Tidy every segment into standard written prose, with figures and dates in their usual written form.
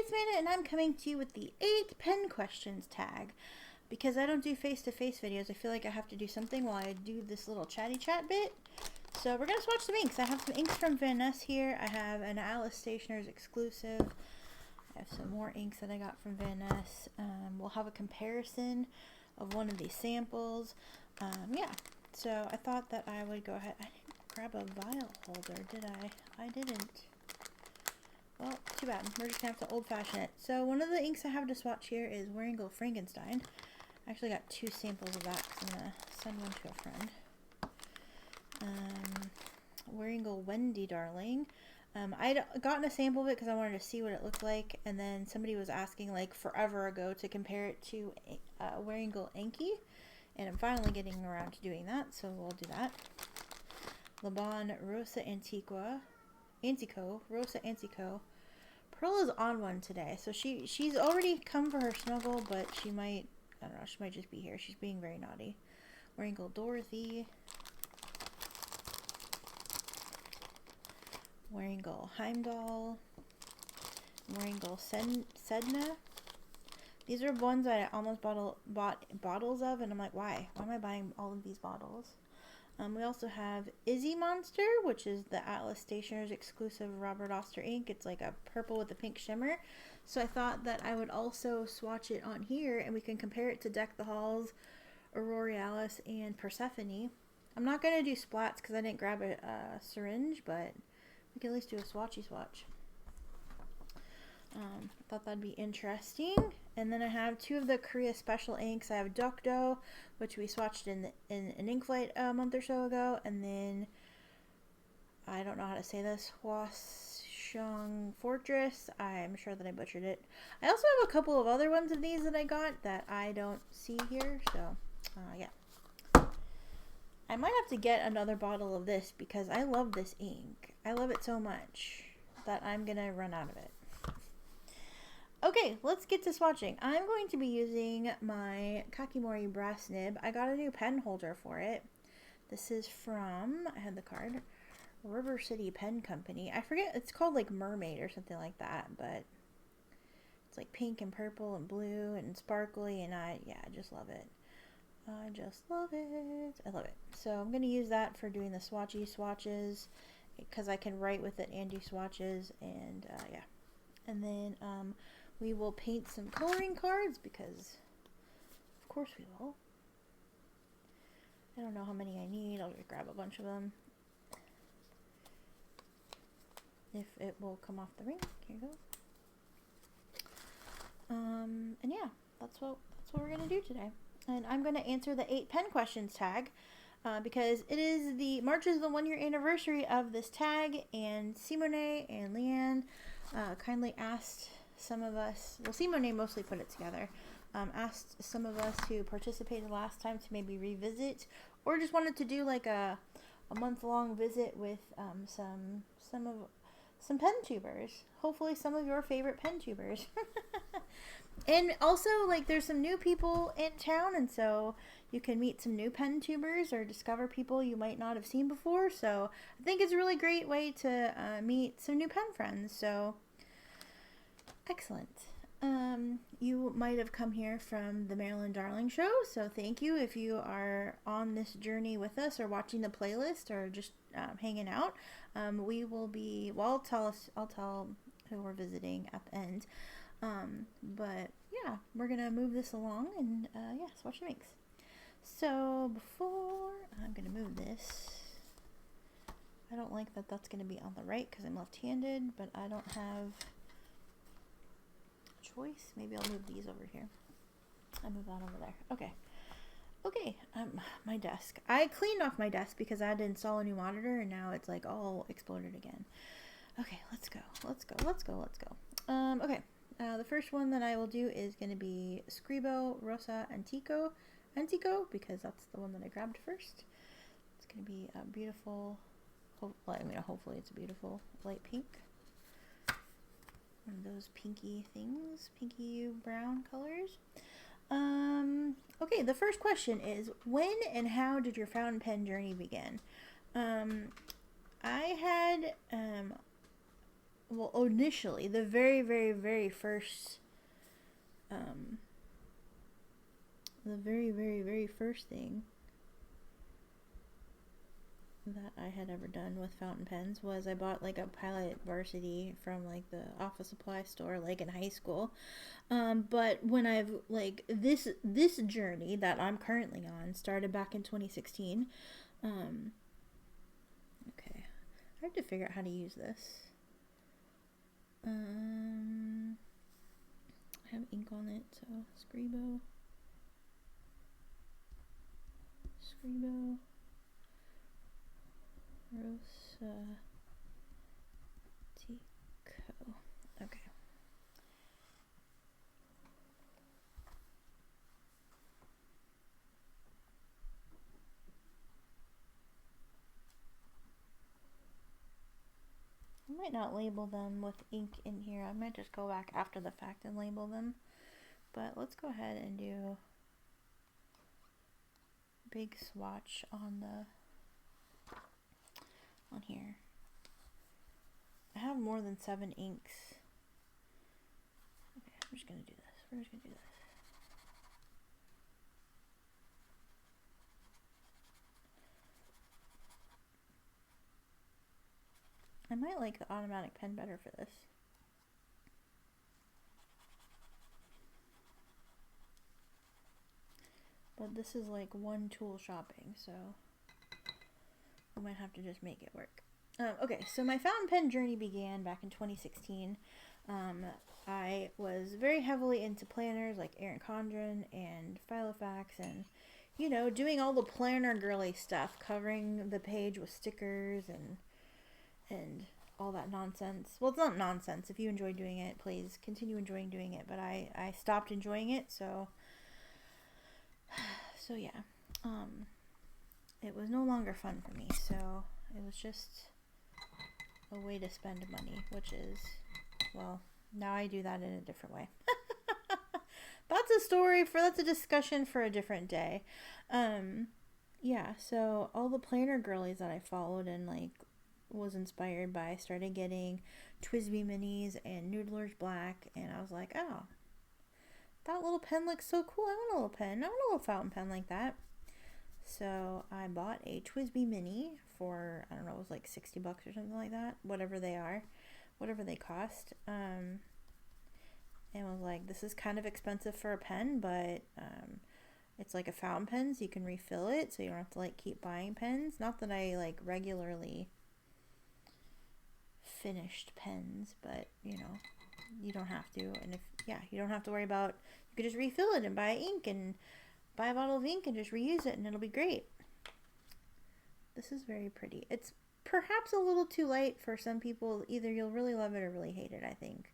it's Amanda, and I'm coming to you with the 8 pen questions tag. Because I don't do face-to-face videos, I feel like I have to do something while I do this little chatty chat bit. So we're going to swatch some inks. I have some inks from Van Ness here. I have an Alice Stationer's exclusive. I have some more inks that I got from Van Ness. We'll have a comparison of one of these samples. Yeah, so I thought that I would go ahead. I didn't grab a vial holder, did I? I didn't. Well, too bad. We're just going to have to old-fashioned it. So one of the inks I have to swatch here is Wearingeul Frankenstein. I actually got 2 samples of that because I'm going to send one to a friend. Wearingeul Wendy, darling. I'd gotten a sample of it because I wanted to see what it looked like, and then somebody was asking like forever ago to compare it to Wearingeul Enki, and I'm finally getting around to doing that, so we'll do that. Rosa Antico, Rosa Antico. Pearl is on one today, so she's already come for her snuggle, but she might, I don't know, she might just be here. She's being very naughty. Wearingeul Dorothy. Wearingeul Heimdall. Wearingeul Sedna. These are ones that I almost bought bottles of, and I'm like, why? Why am I buying all of these bottles? We also have Izzy Monster, which is the Atlas Stationer's exclusive Robert Oster ink. It's like a purple with a pink shimmer. So I thought that I would also swatch it on here, and we can compare it to Deck the Halls, Auroralis, and Persephone. I'm not going to do splats because I didn't grab a syringe, but we can at least do a swatchy swatch. I thought that'd be interesting. And then I have 2 of the Korea special inks. I have Dokdo, which we swatched in an ink flight a month or so ago. And then, I don't know how to say this, Hwaseong Fortress. I'm sure that I butchered it. I also have a couple of other ones of these that I got that I don't see here. So, yeah. I might have to get another bottle of this because I love this ink. I love it so much that I'm going to run out of it. Okay, let's get to swatching. I'm going to be using my Kakimori brass nib. I got a new pen holder for it. This is from, I had the card, River City Pen Company. I forget, it's called like Mermaid or something like that, but it's like pink and purple and blue and sparkly, and I just love it. I just love it. I love it. So I'm going to use that for doing the swatchy swatches because I can write with it and do swatches, and yeah. And then we will paint some coloring cards because of course we will. I don't know how many I need. I'll just grab a bunch of them. If it will come off the ring. Here you go. And yeah, that's what we're going to do today. And I'm going to answer the 8 pen questions tag because it is March is the 1-year anniversary of this tag, and Simone and Leanne kindly asked some of us, well, Simone mostly put it together, asked some of us who participated last time to maybe revisit, or just wanted to do like a month-long visit with some pen tubers. Hopefully some of your favorite pen tubers. And also, like, there's some new people in town, and so you can meet some new pen tubers or discover people you might not have seen before. So I think it's a really great way to meet some new pen friends. So excellent. You might have come here from the Marilyn Darling show, so thank you if you are on this journey with us or watching the playlist or just hanging out. We will be, well, I'll tell who we're visiting at the end. But yeah, we're gonna move this along and yeah, swatch the inks. So before I'm gonna move this, I don't like that that's gonna be on the right because I'm left-handed, but I don't have a choice. Maybe I'll move these over here. I'll move that over there. Okay, my desk. I cleaned off my desk because I had to install a new monitor, and now it's like all exploded again. Okay, let's go. Okay. The first one that I will do is going to be Scribo, Rosa, Antico, because that's the one that I grabbed first. It's going to be a beautiful, hopefully it's a beautiful light pink. One of those pinky things, pinky brown colors. Okay, the first question is, when and how did your fountain pen journey begin? I had well, initially, the very, very, very first, the very, very, very first thing that I had ever done with fountain pens was I bought like a Pilot Varsity from like the office supply store like in high school. But when I've like this journey that I'm currently on started back in 2016. Okay, I have to figure out how to use this. I have ink on it, so Scribo. Rosa, Antico. Okay. I might not label them with ink in here. I might just go back after the fact and label them. But let's go ahead and do big swatch on here. I have more than 7 inks. Okay, I'm just gonna do this. We're just gonna do this. I might like the automatic pen better for this. But this is like one tool shopping, so we might have to just make it work. Okay, so my fountain pen journey began back in 2016. I was very heavily into planners like Erin Condren and Filofax and, you know, doing all the planner girly stuff, covering the page with stickers and all that nonsense. Well, it's not nonsense. If you enjoy doing it, please continue enjoying doing it. But I stopped enjoying it, so yeah. It was no longer fun for me, so it was just a way to spend money, which is, well, now I do that in a different way. That's a discussion for a different day. Yeah, so all the planner girlies that I followed and like was inspired by started getting TWSBI minis and Noodler's Black, and I was like, oh, that little pen looks so cool. I want a little pen. I want a little fountain pen like that. So I bought a TWSBI mini for, I don't know, it was like $60 or something like that. Whatever they are. Whatever they cost. And was like, this is kind of expensive for a pen, but it's like a fountain pen, so you can refill it, so you don't have to like keep buying pens. Not that I like regularly finished pens, but you know, you don't have to. And you don't have to worry about, you could just refill it and buy ink and buy a bottle of ink and just reuse it and it'll be great. This is very pretty. It's perhaps a little too light for some people. Either you'll really love it or really hate it, I think.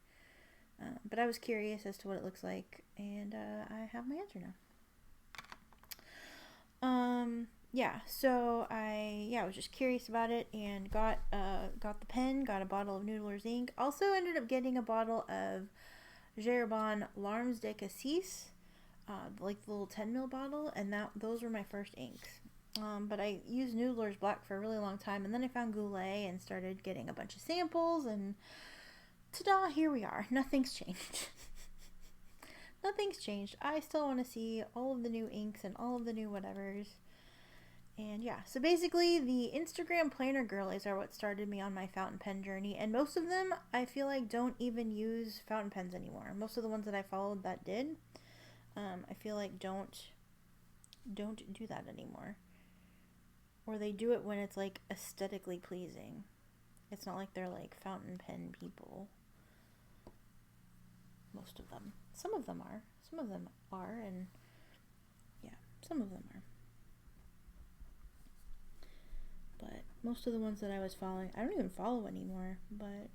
But I was curious as to what it looks like, and I have my answer now. So I was just curious about it and got the pen, got a bottle of Noodler's ink. Also ended up getting a bottle of Gerabon Larmes de Cassis, like the little 10 ml bottle, and those were my first inks. But I used Noodler's Black for a really long time, and then I found Goulet and started getting a bunch of samples, and ta-da, here we are. Nothing's changed. Nothing's changed. I still want to see all of the new inks and all of the new whatevers. And yeah, so basically the Instagram planner girlies are what started me on my fountain pen journey, and most of them I feel like don't even use fountain pens anymore. Most of the ones that I followed that did, I feel like don't do that anymore. Or they do it when it's like aesthetically pleasing. It's not like they're like fountain pen people. Most of them. Some of them are. And yeah, some of them are. But most of the ones that I was following, I don't even follow anymore, but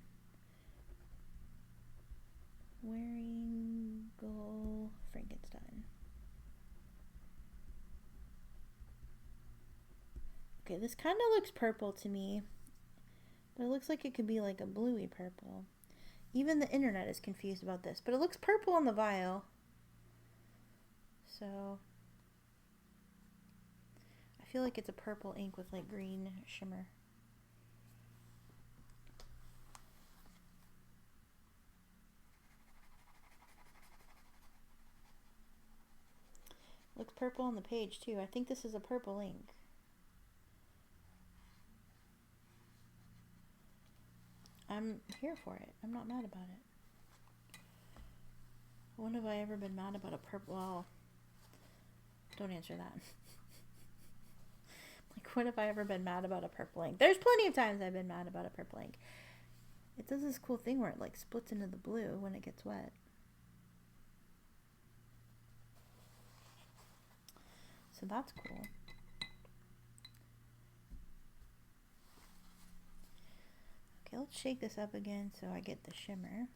Wearingeul Frankenstein. Okay, this kind of looks purple to me, but it looks like it could be like a bluey purple. Even the internet is confused about this, but it looks purple on the vial. So I feel like it's a purple ink with like green shimmer. Looks purple on the page too. I think this is a purple ink. I'm here for it. I'm not mad about it. When have I ever been mad about a purple? Well, don't answer that. Like, when have I ever been mad about a purple ink? There's plenty of times I've been mad about a purple ink. It does this cool thing where it like splits into the blue when it gets wet. So that's cool. Okay, let's shake this up again so I get the shimmer.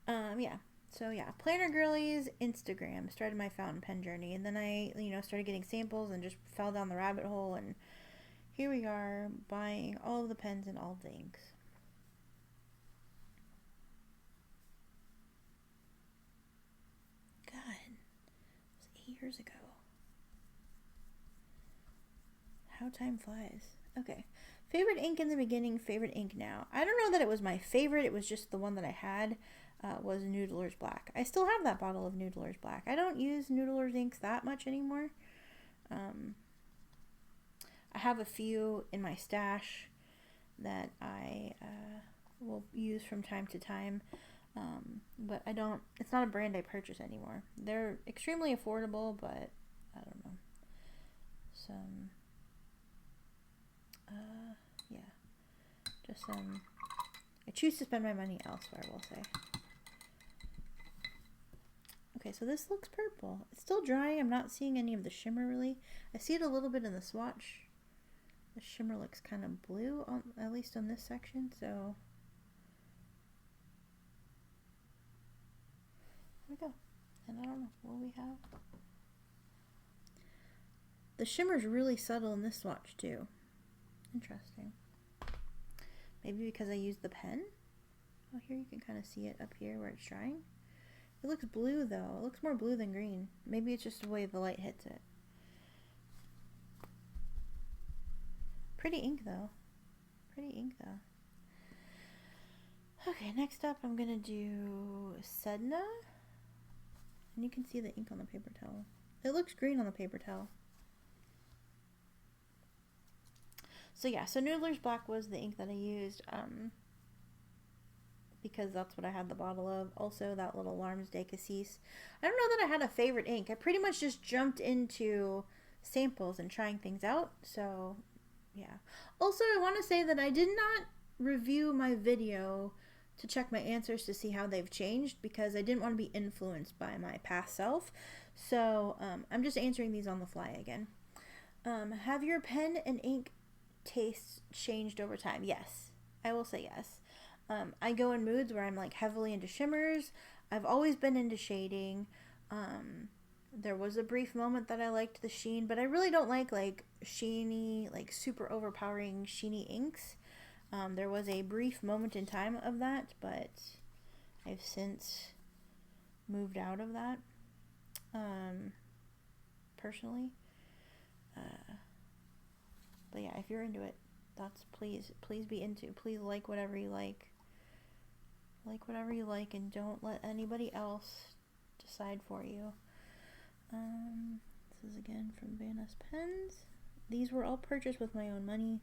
Yeah. So yeah, Planner Girlies Instagram started my fountain pen journey, and then I, started getting samples and just fell down the rabbit hole, and here we are buying all of the pens and all of the inks. God, it was 8 years ago. How time flies. Okay. Favorite ink in the beginning, favorite ink now. I don't know that it was my favorite. It was just the one that I had was Noodler's Black. I still have that bottle of Noodler's Black. I don't use Noodler's inks that much anymore. I have a few in my stash that I will use from time to time. But it's not a brand I purchase anymore. They're extremely affordable, but I don't know. I choose to spend my money elsewhere, we'll say. Okay, so this looks purple. It's still drying. I'm not seeing any of the shimmer really. I see it a little bit in the swatch. The shimmer looks kind of blue, at least on this section, so there we go. And I don't know what we have. The shimmer's really subtle in this swatch too. Interesting. Maybe because I used the pen? Oh, here you can kind of see it up here where it's drying. It looks blue though. It looks more blue than green. Maybe it's just the way the light hits it. Pretty ink though. Pretty ink though. Okay, next up I'm going to do Sedna. And you can see the ink on the paper towel. It looks green on the paper towel. So yeah, so Noodler's Black was the ink that I used because that's what I had the bottle of. Also, that little Alarms Day Cassis. I don't know that I had a favorite ink. I pretty much just jumped into samples and trying things out. So yeah. Also, I want to say that I did not review my video to check my answers to see how they've changed because I didn't want to be influenced by my past self. So I'm just answering these on the fly again. Have your pen and ink tastes changed over time? Yes, I will say yes. I go in moods where I'm like heavily into shimmers. I've always been into shading. There was a brief moment that I liked the sheen, but I really don't like sheeny, like super overpowering sheeny inks. There was a brief moment in time of that, but I've since moved out of that, personally. But yeah, if you're into it, that's please be into. Please like whatever you like. Like whatever you like, and don't let anybody else decide for you. This is again from Van Ness Pens. These were all purchased with my own money.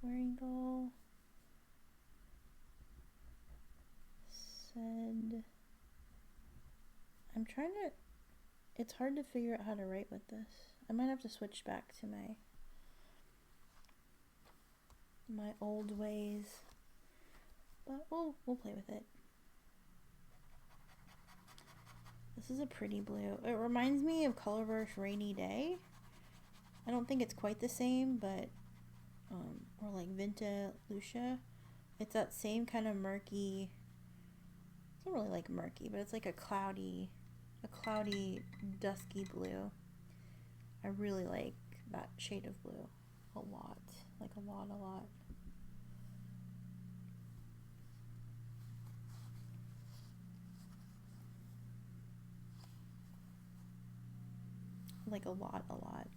Wearingeul said, it's hard to figure out how to write with this. I might have to switch back to my old ways, but we'll play with it. This is a pretty blue. It reminds me of Colorverse Rainy Day. I don't think it's quite the same, but or like Vinta Lucia. It's that same kind of murky. It's not really like murky, but it's like a cloudy, dusky blue. I really like that shade of blue a lot. Like a lot. Like a lot.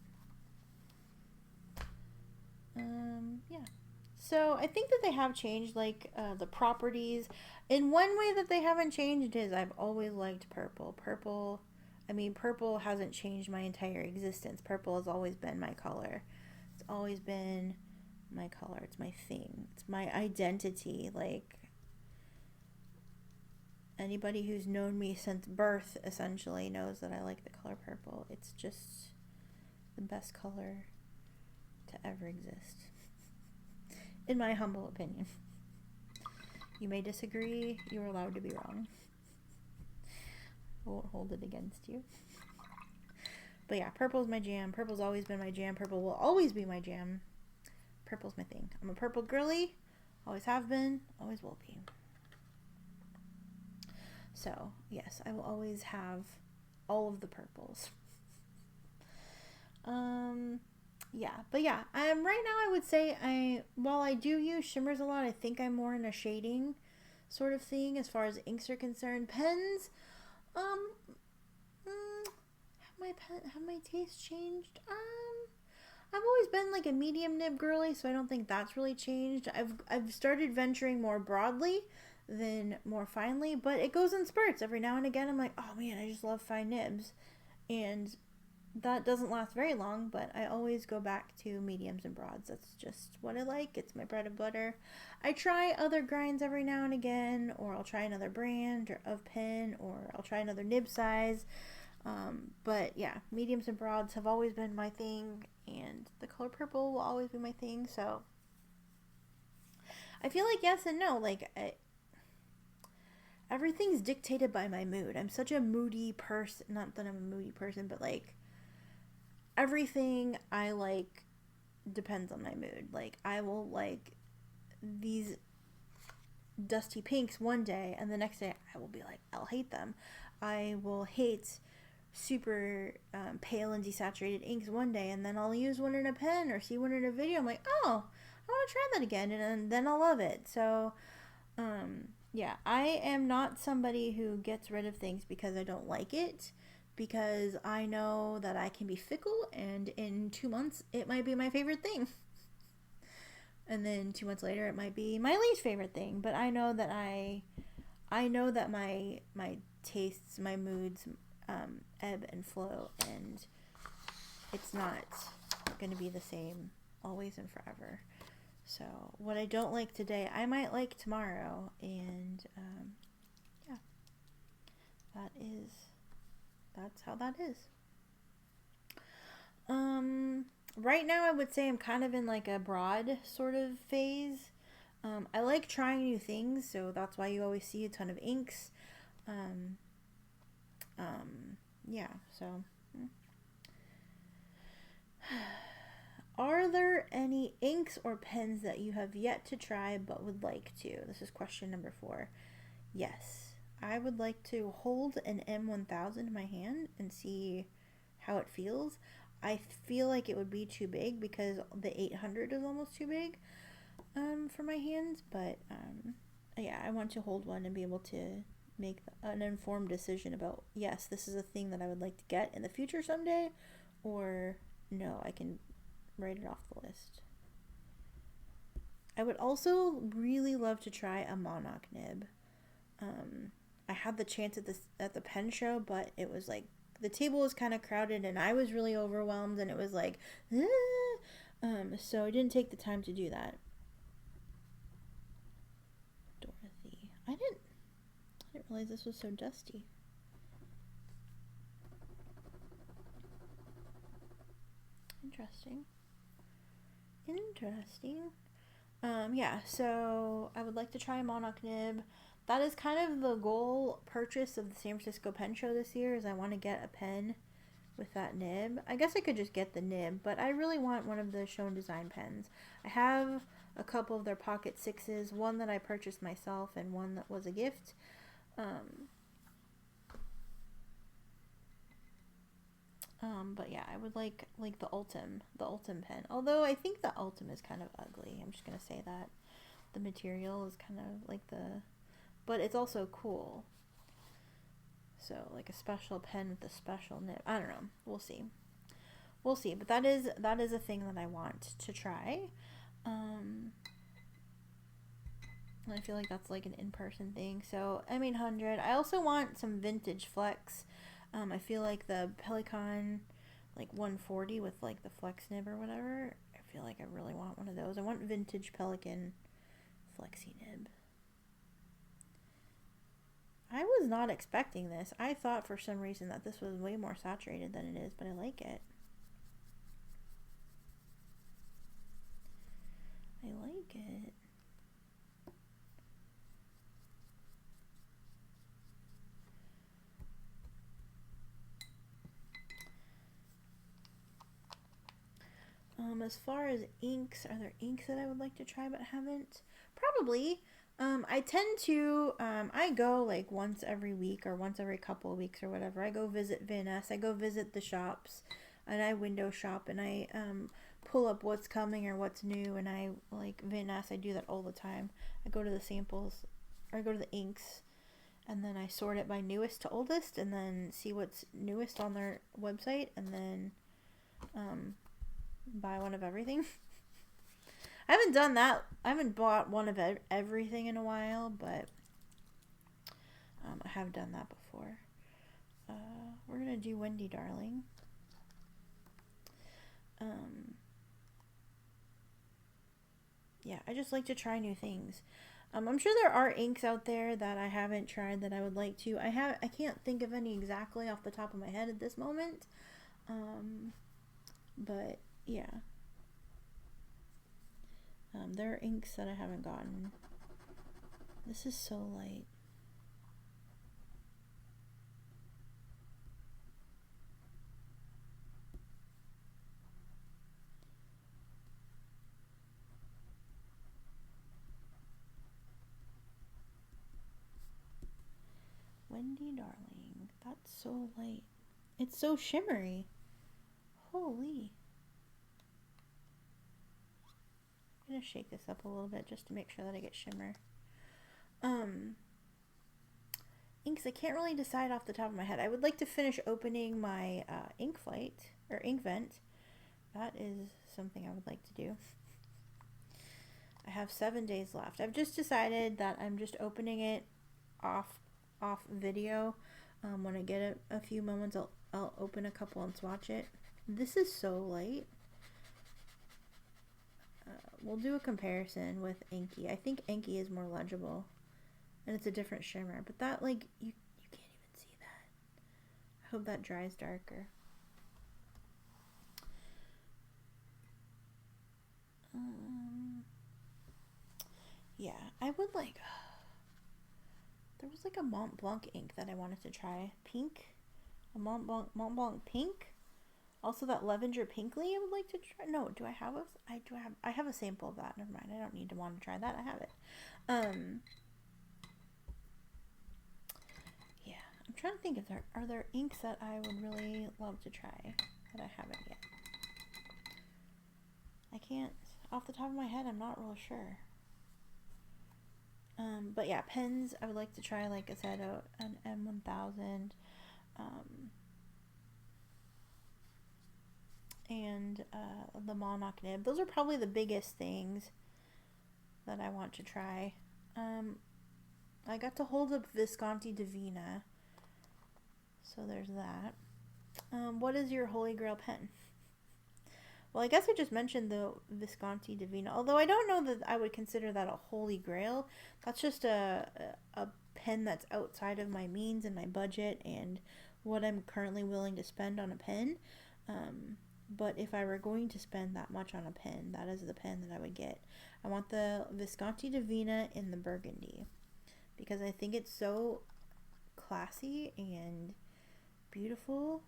Yeah. So I think that they have changed, like, the properties. In one way that they haven't changed is I've always liked purple. Purple hasn't changed my entire existence. Purple has always been my color. It's always been my color. It's my thing. It's my identity. Like, anybody who's known me since birth essentially knows that I like the color purple. It's just the best color to ever exist, in my humble opinion. You may disagree. You're allowed to be wrong. I won't hold it against you. But yeah, purple's my jam. Purple's always been my jam. Purple will always be my jam. Purple's my thing. I'm a purple girly. Always have been. Always will be. So, yes, I will always have all of the purples. Yeah, but yeah, right now I would say while I do use shimmers a lot, I think I'm more in a shading sort of thing as far as inks are concerned. Pens, have my taste changed? I've always been like a medium nib girly, so I don't think that's really changed. I've started venturing more broadly than more finely, but it goes in spurts. Every now and again I'm like, oh man, I just love fine nibs, and that doesn't last very long, but I always go back to mediums and broads. That's just what I like. It's my bread and butter. I try other grinds every now and again, or I'll try another brand of pen, or I'll try another nib size. But yeah, mediums and broads have always been my thing, and the color purple will always be my thing. So I feel like yes and no. Like, everything's dictated by my mood. I'm such a moody person. Not that I'm a moody person, but like, everything I like depends on my mood. Like, I will like these dusty pinks one day, and the next day I will be like, I'll hate them. I will hate super pale and desaturated inks one day, and then I'll use one in a pen or see one in a video. I'm like, oh, I want to try that again, and then I'll love it. So, yeah, I am not somebody who gets rid of things because I don't like it, because I know that I can be fickle, and in 2 months it might be my favorite thing, and then 2 months later it might be my least favorite thing. But I know that my tastes, my moods ebb and flow, and it's not going to be the same always and forever. So what I don't like today, I might like tomorrow, and yeah, that's how that is. Right now I would say I'm kind of in like a broad sort of phase. I like trying new things, so that's why you always see a ton of inks. Yeah, so are there any inks or pens that you have yet to try but would like to? This is question number 4. Yes, I would like to hold an M1000 in my hand and see how it feels. I feel like it would be too big because the 800 is almost too big for my hands, but yeah, I want to hold one and be able to make an informed decision about, yes, this is a thing that I would like to get in the future someday, or no, I can write it off the list. I would also really love to try a monarch nib. I had the chance at the pen show, but it was like the table was kind of crowded and I was really overwhelmed, and it was like, so I didn't take the time to do that. Dorothy, I didn't realize this was so dusty. Interesting. Yeah, so I would like to try a monarch nib. That is kind of the goal purchase of the San Francisco Pen Show this year, is I want to get a pen with that nib. I guess I could just get the nib, but I really want one of the Show and Design pens. I have a couple of their Pocket 6s, one that I purchased myself and one that was a gift. But yeah, I would like the Ultim pen. Although I think the Ultim is kind of ugly. I'm just gonna say that. The material is kind of like but it's also cool. So like a special pen with a special nib. I don't know. We'll see. But that is a thing that I want to try. I feel like that's like an in-person thing. So M800. I also want some vintage flex. I feel like the Pelican like 140 with like the flex nib or whatever. I feel like I really want one of those. I want vintage Pelican flexi nib. I was not expecting this. I thought for some reason that this was way more saturated than it is, but I like it. I like it. As far as inks, are there inks that I would like to try but haven't? Probably. I tend to, I go like once every week or once every couple of weeks or whatever. I go visit Van-Ness. I go visit the shops and I window shop and I pull up what's coming or what's new, and I like Van-Ness. I do that all the time. I go to the samples or I go to the inks and then I sort it by newest to oldest and then see what's newest on their website and then buy one of everything. I haven't done that. I haven't bought one of everything in a while, but I have done that before. We're gonna do Wendy, darling. Yeah, I just like to try new things. I'm sure there are inks out there that I haven't tried that I would like to. I can't think of any exactly off the top of my head at this moment. But yeah. There are inks that I haven't gotten. This is so light. Wendy, darling. That's so light. It's so shimmery. Holy. I'm gonna shake this up a little bit just to make sure that I get shimmer. Inks, I can't really decide off the top of my head. I would like to finish opening my ink flight or ink vent. That is something I would like to do. I have 7 days left. I've just decided that I'm just opening it off video. When I get a few moments, I'll open a couple and swatch it. This is so light. We'll do a comparison with Enki. I think Enki is more legible, and it's a different shimmer. But that, like, you can't even see that. I hope that dries darker. Yeah, I would like. There was like a Mont Blanc ink that I wanted to try. Pink, a Mont Blanc pink. Also, that lavender pinkly I would like to try. No, do I have a? I have a sample of that. Never mind. I don't need to want to try that. I have it. Yeah, I'm trying to think if are there inks that I would really love to try that I haven't yet. I can't off the top of my head. I'm not real sure. But yeah, pens I would like to try. Like I said, an M1000. And the Monarch nib. Those are probably the biggest things that I want to try. I got to hold up Visconti Divina, so there's that. What is your Holy Grail pen? Well, I guess I just mentioned the Visconti Divina, although I don't know that I would consider that a Holy Grail. That's just a pen that's outside of my means and my budget and what I'm currently willing to spend on a pen. But if I were going to spend that much on a pen, that is the pen that I would get. I want the Visconti Divina in the burgundy because I think it's so classy and beautiful.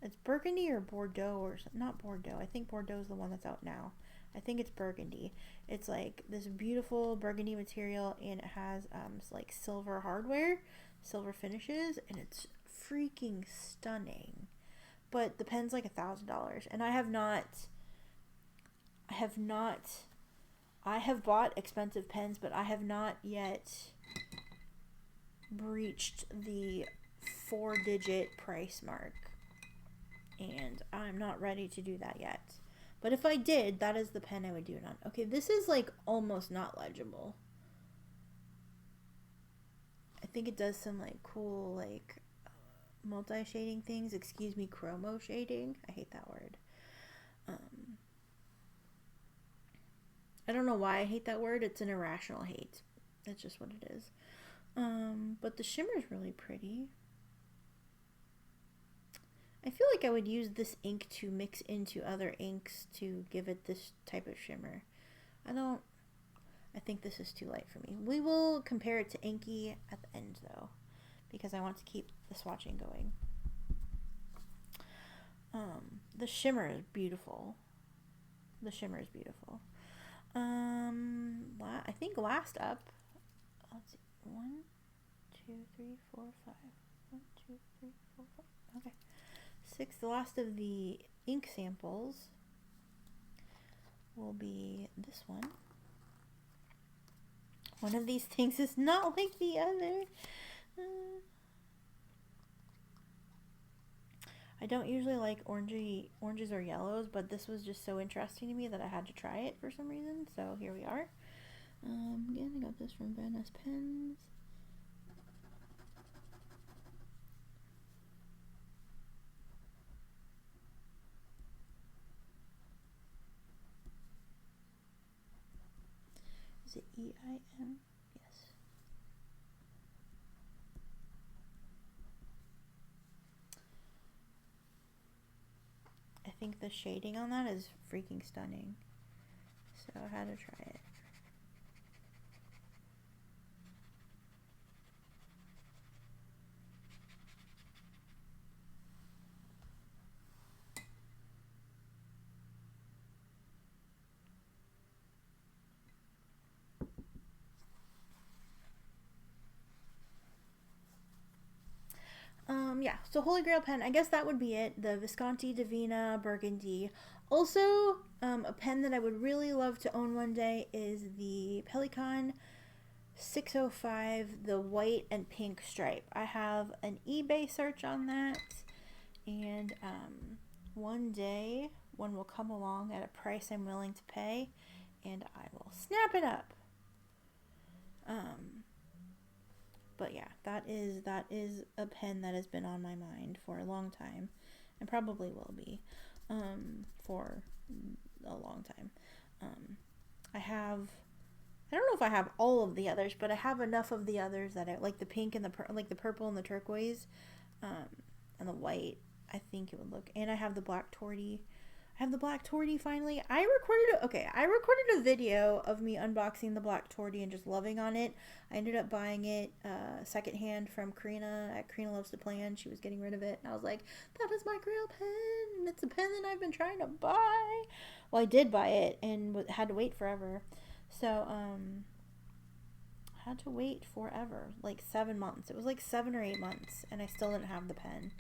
It's burgundy or Bordeaux or not Bordeaux. I think Bordeaux is the one that's out now. I think it's burgundy. It's like this beautiful burgundy material and it has like silver hardware, silver finishes, and it's freaking stunning. But the pen's like $1,000, and I have bought expensive pens, but I have not yet breached the 4-digit price mark, and I'm not ready to do that yet. But if I did, that is the pen I would do it on. Okay, this is like almost not legible. think it does some like cool like multi-shading things. Excuse me, chromo shading. I hate that word. I don't know why I hate that word. It's an irrational hate. That's just what it is. But the shimmer is really pretty. I feel like I would use this ink to mix into other inks to give it this type of shimmer. I think this is too light for me. We will compare it to Enki at the end though, because I want to keep the swatching going. The shimmer is beautiful. The shimmer is beautiful. I think last up, let's see, 1, 2, 3, 4, 5. 1, 2, 3, 4, 5. Okay. 6, the last of the ink samples will be this one. One of these things is not like the other. I don't usually like oranges or yellows, but this was just so interesting to me that I had to try it for some reason. So here we are. Again, I got this from Van Ness Pens. Is it E-I-M? Yes. I think the shading on that is freaking stunning. So I had to try it. Yeah, so Holy Grail pen, I guess that would be it. The Visconti Divina Burgundy. Also, a pen that I would really love to own one day is the Pelikan 605, the white and pink stripe. I have an eBay search on that, and one day one will come along at a price I'm willing to pay, and I will snap it up. But yeah, that is a pen that has been on my mind for a long time, and probably will be for a long time. I don't know if I have all of the others, but I have enough of the others that I like, the pink and the purple and the turquoise, and the white. I think it would look, and I have the black torty. I have the black torty finally. I recorded a video of me unboxing the black torty and just loving on it. I ended up buying it secondhand from Karina at Karina Loves to Plan. She was getting rid of it, and I was like, that is my Grail pen, and it's a pen that I've been trying to buy. Well, I did buy it and had to wait forever. So, had to wait forever, like 7 months. It was like 7 or 8 months, and I still didn't have the pen.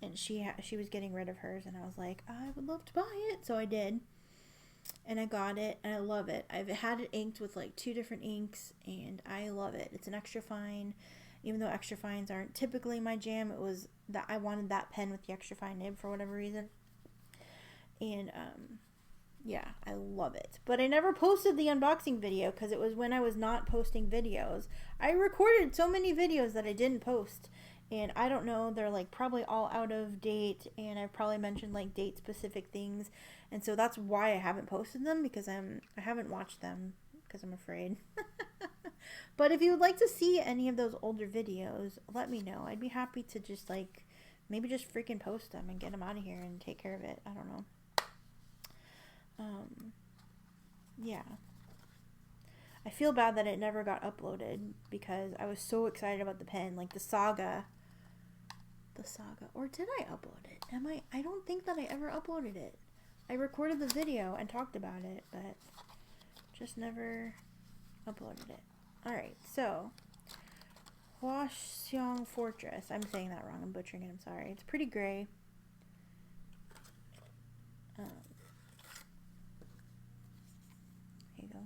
And she was getting rid of hers, and I was like, I would love to buy it. So I did, and I got it, and I love it. I've had it inked with like 2 different inks, and I love it. It's an extra fine, even though extra fines aren't typically my jam. It was that I wanted that pen with the extra fine nib for whatever reason, and yeah, I love it. But I never posted the unboxing video because it was when I was not posting videos. I recorded so many videos that I didn't post. And I don't know, they're like probably all out of date, and I've probably mentioned like date specific things, and so that's why I haven't posted them, because I haven't watched them because I'm afraid. But if you would like to see any of those older videos, let me know. I'd be happy to just like maybe just freaking post them and get them out of here and take care of it. I don't know. Yeah. I feel bad that it never got uploaded because I was so excited about the pen, like the saga, or did I upload it? I don't think that I ever uploaded it. I recorded the video and talked about it, but just never uploaded it. Alright, so, Hwaseong Fortress. I'm saying that wrong, I'm butchering it, I'm sorry. It's pretty gray. Here you go.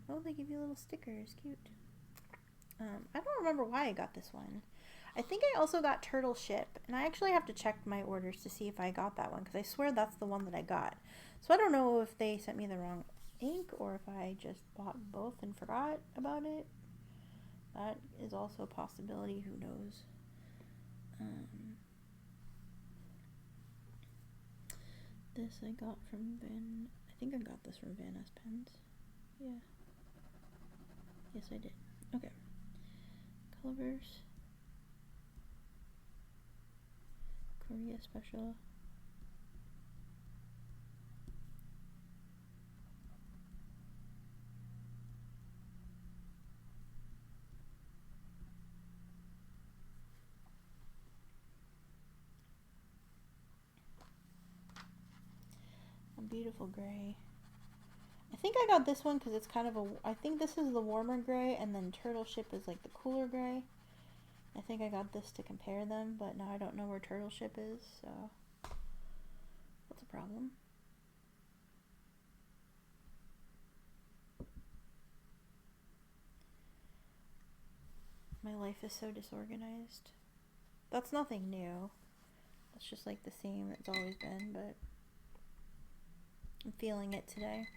Oh, they give you little stickers. Cute. I don't remember why I got this one. I think I also got Turtle Ship, and I actually have to check my orders to see if I got that one, because I swear that's the one that I got. So I don't know if they sent me the wrong ink, or if I just bought both and forgot about it. That is also a possibility. Who knows? This I got from Van. I think I got this from Van S Pens. Yeah. Yes, I did. Okay. Colorverse. Korea special. A beautiful gray. I think I got this one because it's kind of a. I think this is the warmer gray, and then Turtle Ship is like the cooler gray. I think I got this to compare them, but now I don't know where Turtle Ship is, so that's a problem. My life is so disorganized. That's nothing new. It's just like the same it's always been, but I'm feeling it today.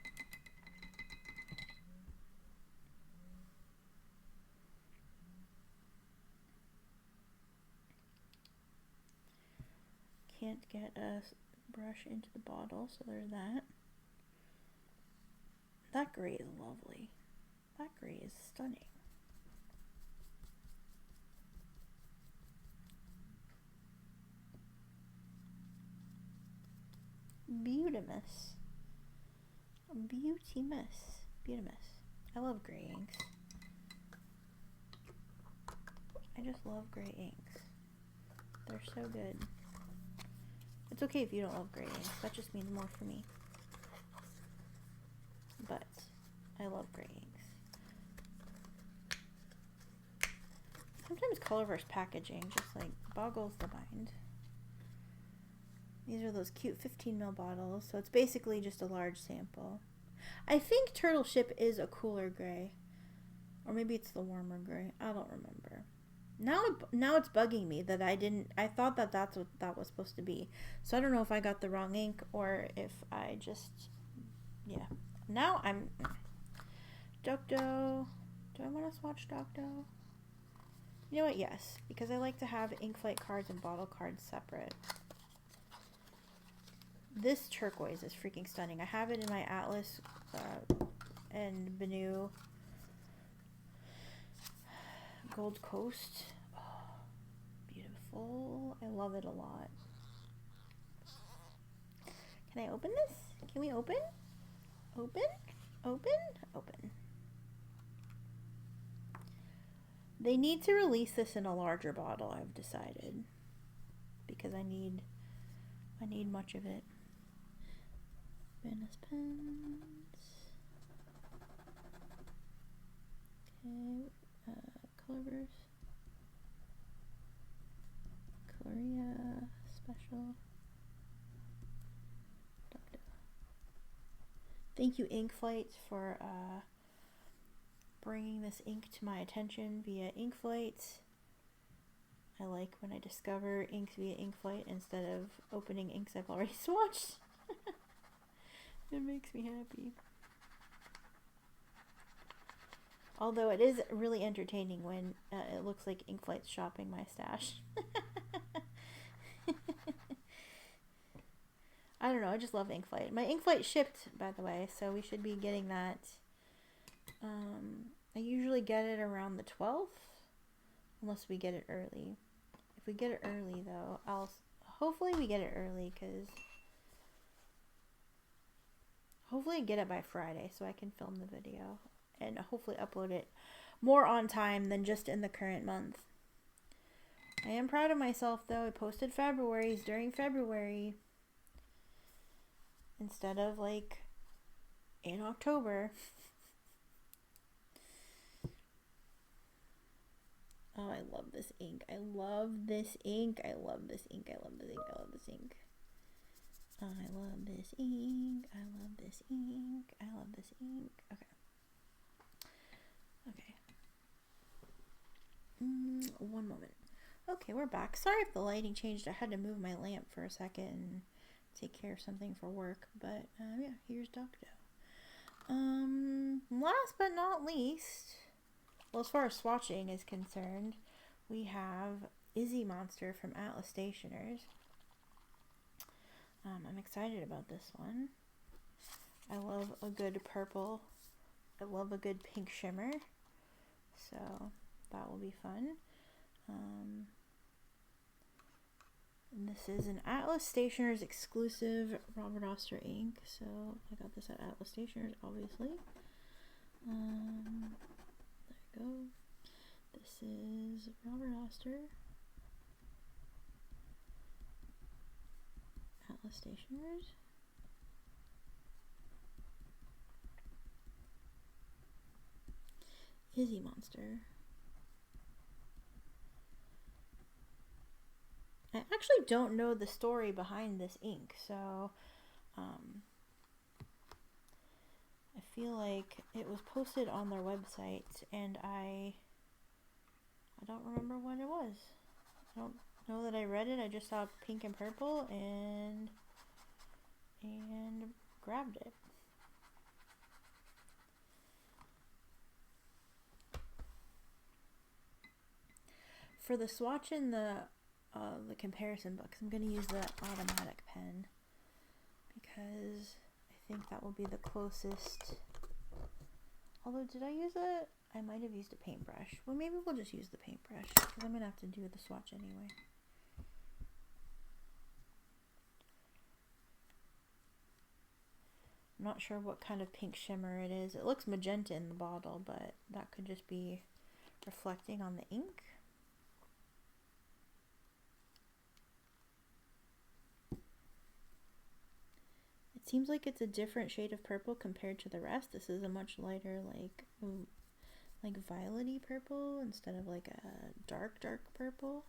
Can't get a brush into the bottle, so there's that. That gray is lovely. That gray is stunning. Beautimus. Beautimus. Beautimus. I love gray inks. I just love gray inks. They're so good. It's okay if you don't love gray inks. That just means more for me. But I love gray inks. Sometimes Colorverse packaging just like boggles the mind. These are those cute 15 ml bottles, so it's basically just a large sample. I think Turtle Ship is a cooler gray, or maybe it's the warmer gray. I don't remember. Now it's bugging me that I thought that that's what that was supposed to be. So I don't know if I got the wrong ink or if I just, yeah. Now I'm, Dokdo. Do I want to swatch Dokdo? You know what? Yes, because I like to have ink flight cards and bottle cards separate. This turquoise is freaking stunning. I have it in my Atlas and Benu Gold Coast. Oh, beautiful. I love it a lot. Can I open this? Can we open? Open? Open? Open. They need to release this in a larger bottle, I've decided. Because I need much of it. Venice pens. Okay, Colorverse. Korea special. Dokdo. Thank you, Ink Flight, for bringing this ink to my attention via Ink Flight. I like when I discover inks via Ink Flight instead of opening inks I've already swatched. It makes me happy. Although it is really entertaining when it looks like Ink Flight's shopping my stash. I don't know, I just love Ink Flight. My Ink Flight shipped, by the way, so we should be getting that. I usually get it around the 12th, unless we get it early. If we get it early, though, hopefully we get it early, because hopefully I get it by Friday so I can film the video and hopefully upload it more on time than just in the current month. I am proud of myself, though. I posted February's during February instead of like in October. Oh, I love this ink. I love this ink. I love this ink. I love this ink. I love this ink. I love this ink. I love this ink. I love this ink. Okay. Okay. One moment. Okay, we're back. Sorry if the lighting changed. I had to move my lamp for a second and take care of something for work. But, yeah, here's Dokdo. Last but not least, Well, as far as swatching is concerned, we have Izzy Monster from Atlas Stationers. I'm excited about this one. I love a good purple. I love a good pink shimmer. So that will be fun. And this is an Atlas Stationers exclusive Robert Oster ink. So I got this at Atlas Stationers, obviously. There you go. This is Robert Oster. Atlas Stationers. Izzy Monster. I actually don't know the story behind this ink, so I feel like it was posted on their website, and I don't remember what it was. I don't know that I read it. I just saw pink and purple and grabbed it. For the swatch in the comparison books, I'm going to use the automatic pen because I think that will be the closest. Although, did I use it? I might have used a paintbrush. Well, maybe we'll just use the paintbrush because I'm going to have to do the swatch anyway. I'm not sure what kind of pink shimmer it is. It looks magenta in the bottle, but that could just be reflecting on the ink. It seems like it's a different shade of purple compared to the rest. This is a much lighter, like violet-y purple instead of like a dark purple.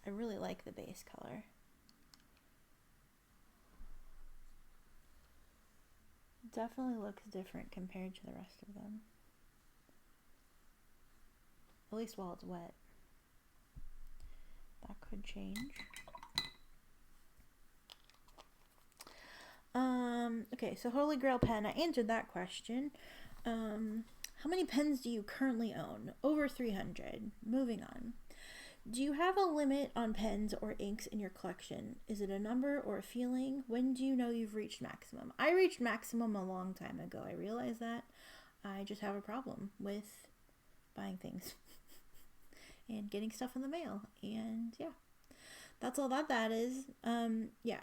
I really like the base color. It definitely looks different compared to the rest of them. At least while it's wet. That could change. Okay, so Holy Grail pen. I answered that question. How many pens do you currently own? Over 300. Moving on. Do you have a limit on pens or inks in your collection? Is it a number or a feeling? When do you know you've reached maximum? I reached maximum a long time ago. I realized that. I just have a problem with buying things and getting stuff in the mail. And yeah, that's all that is. Yeah,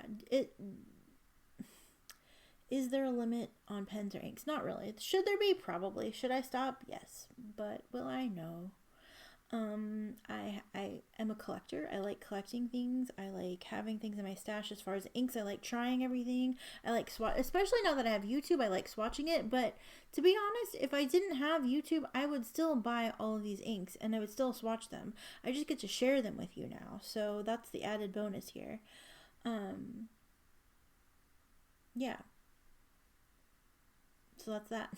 is there a limit on pens or inks? Not really. Should there be? Probably. Should I stop? Yes. But will I? No. I am a collector. I like collecting things. I like having things in my stash. As far as inks, I like trying everything. I like swatch, especially now that I have YouTube, I like swatching it. But to be honest, if I didn't have YouTube, I would still buy all of these inks and I would still swatch them. I just get to share them with you now. So that's the added bonus here. Yeah. So that's that.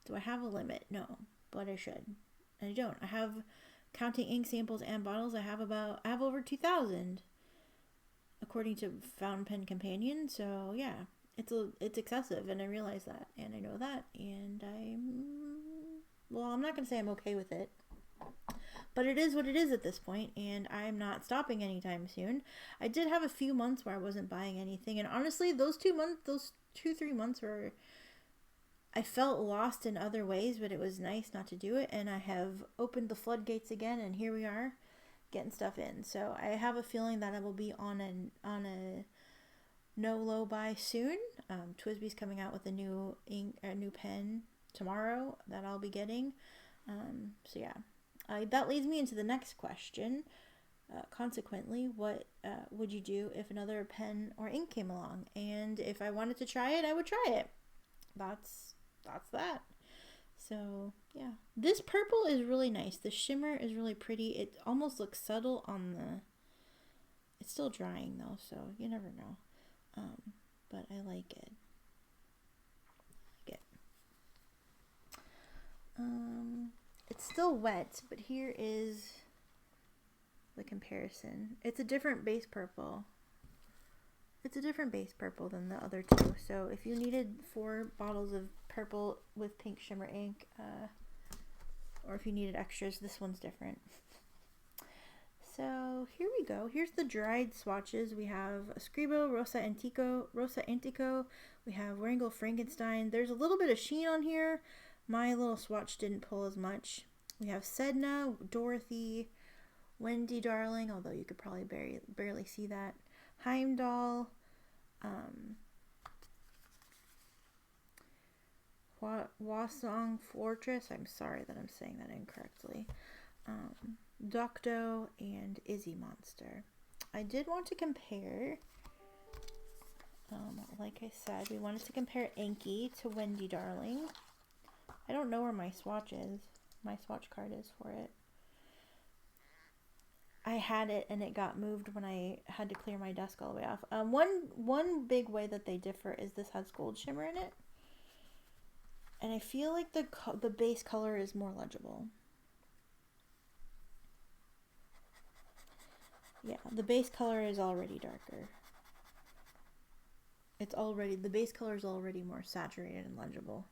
Do I have a limit? No, but I should. I don't. I have, counting ink samples and bottles, I have over 2,000 according to Fountain Pen Companion. So yeah, it's excessive, and I realize that, and I know that, and I'm not going to say I'm okay with it, but it is what it is at this point, and I'm not stopping anytime soon. I did have a few months where I wasn't buying anything, and honestly, those 2-3 months were, I felt lost in other ways, but it was nice not to do it, and I have opened the floodgates again, and here we are, getting stuff in. So I have a feeling that I will be on a no low buy soon. Twisby's coming out with a new pen tomorrow that I'll be getting. So yeah, that leads me into the next question. Consequently, what would you do if another pen or ink came along? And if I wanted to try it, I would try it. That's that. So yeah, this purple is really nice. The shimmer is really pretty. It almost looks subtle on the, it's still drying though, so you never know. But I like it. It's still wet, but here is the comparison. It's a different base purple. It's a different base purple than the other two. So if you needed 4 bottles of purple with pink shimmer ink, or if you needed extras, this one's different. So here we go. Here's the dried swatches. We have Scribo, Rosa, Antico. We have Wearingeul Frankenstein. There's a little bit of sheen on here. My little swatch didn't pull as much. We have Sedna, Dorothy, Wendy, darling, although you could probably barely see that. Heimdall, Hwaseong Fortress. I'm sorry that I'm saying that incorrectly. Dokdo, and Izzy monster. I did want to compare, like I said, we wanted to compare Enki to Wendy, darling. I don't know where my swatch is. My swatch card is for it. I had it and it got moved when I had to clear my desk all the way off. One big way that they differ is this has gold shimmer in it, and I feel like the base color is more legible. Yeah, the base color is already darker. The base color is already more saturated and legible.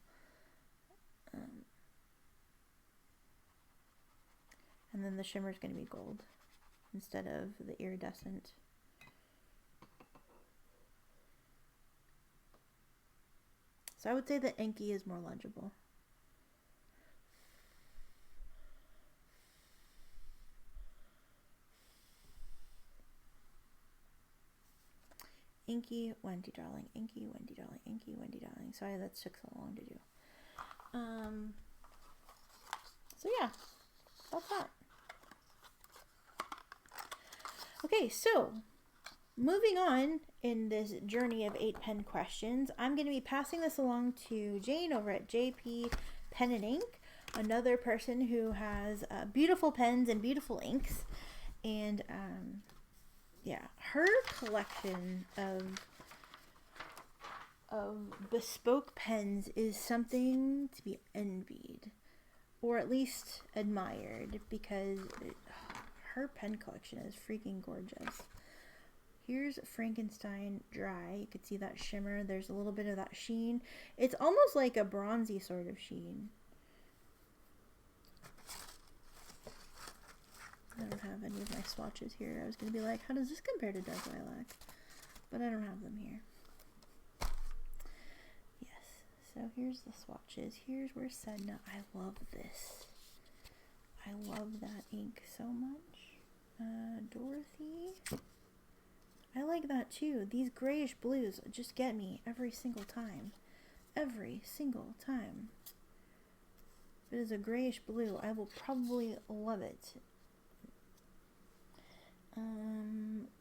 And then the shimmer is going to be gold instead of the iridescent. So I would say that Enki is more legible. Enki, Wendy, darling. Enki, Wendy, darling. Enki, Wendy, darling. Sorry that took so long to do. So yeah, that's that. Okay, so moving on in this journey of 8 pen questions, I'm going to be passing this along to Jane over at JP Pen and Ink, another person who has beautiful pens and beautiful inks, and yeah, her collection of bespoke pens is something to be envied, or at least admired, because her pen collection is freaking gorgeous. Here's Frankenstein dry. You could see that shimmer. There's a little bit of that sheen. It's almost like a bronzy sort of sheen. I don't have any of my swatches here. I was going to be like, how does this compare to Dark Lilac? But I don't have them here. Yes, so here's the swatches. Here's where Sedna. I love this. I love that ink so much. Dorothy. I like that too. These grayish blues just get me every single time. Every single time. If it is a grayish blue, I will probably love it.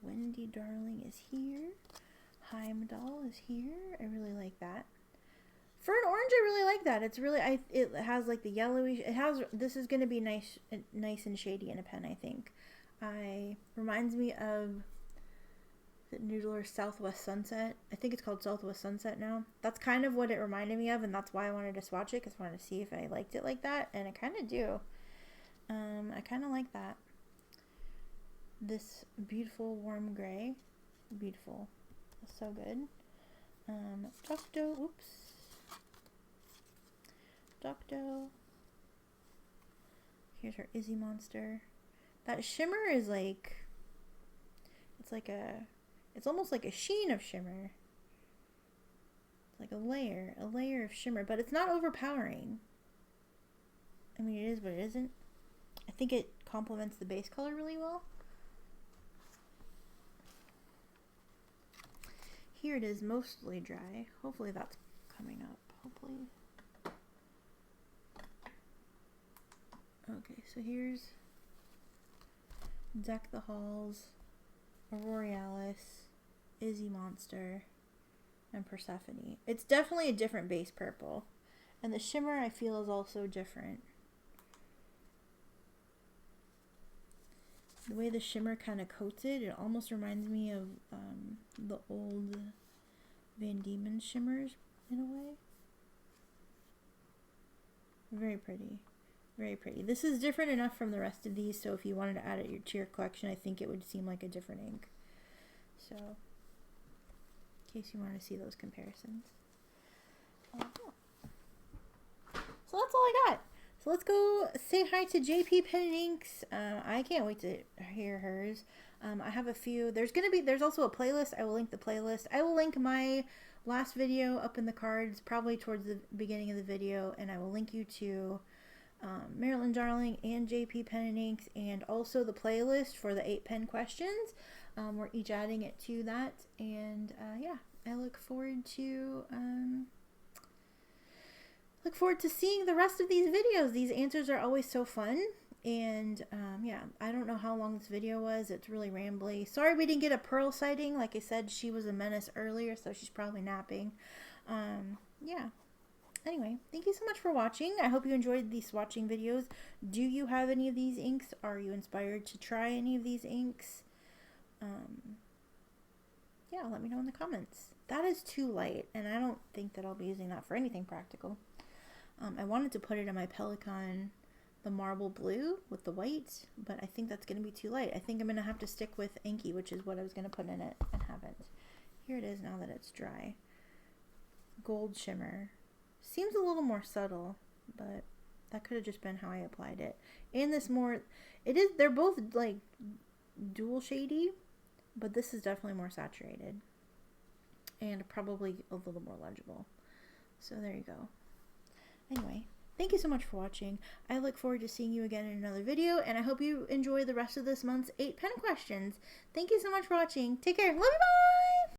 Wendy, darling, is here. Heimdall is here. I really like that. For an orange, I really like that. It's really, it has like the yellowish, this is going to be nice and shady in a pen, I think. Reminds me of the Noodler Southwest Sunset. I think it's called Southwest Sunset now. That's kind of what it reminded me of, and that's why I wanted to swatch it, because I wanted to see if I liked it like that, and I kind of do. I kind of like that. This beautiful warm gray. Beautiful. That's so good. Dokdo, oops. Dokdo. Here's her Izzy monster. That shimmer is like, it's almost like a sheen of shimmer. It's like a layer of shimmer, but it's not overpowering. I mean, it is, but it isn't. I think it complements the base color really well. Here it is mostly dry. Hopefully that's coming up. Hopefully. Okay, so here's Deck the Halls, Auroralis, Izzy Monster, and Persephone. It's definitely a different base purple. And the shimmer I feel is also different. The way the shimmer kind of coats it, it almost reminds me of the old Van Diemen shimmers in a way. Very pretty. Very pretty. This is different enough from the rest of these, so if you wanted to add it to your collection, I think it would seem like a different ink. So, in case you want to see those comparisons. So that's all I got. So let's go say hi to JP Pen and Inks. I can't wait to hear hers. I have a few. There's also a playlist. I will link the playlist. I will link my last video up in the cards, probably towards the beginning of the video, and I will link you to Marilyn Darling and JP Pen and Inks, and also the playlist for the 8 pen questions. We're each adding it to that, and yeah, I look forward to seeing the rest of these videos. These answers are always so fun. And yeah, I don't know how long this video was. It's really rambly. Sorry we didn't get a Pearl sighting. Like I said, she was a menace earlier, so she's probably napping. Yeah. Anyway, thank you so much for watching. I hope you enjoyed these swatching videos. Do you have any of these inks? Are you inspired to try any of these inks? Yeah, let me know in the comments. That is too light, and I don't think that I'll be using that for anything practical. I wanted to put it in my Pelican, the marble blue with the white, but I think that's going to be too light. I think I'm going to have to stick with Enki, which is what I was going to put in it and haven't. Here it is now that it's dry. Gold shimmer. Seems a little more subtle, but that could have just been how I applied it. And this more, they're both like dual shady, but this is definitely more saturated and probably a little more legible. So there you go. Anyway, thank you so much for watching. I look forward to seeing you again in another video, and I hope you enjoy the rest of this month's 8 pen questions. Thank you so much for watching. Take care. Love you. Bye.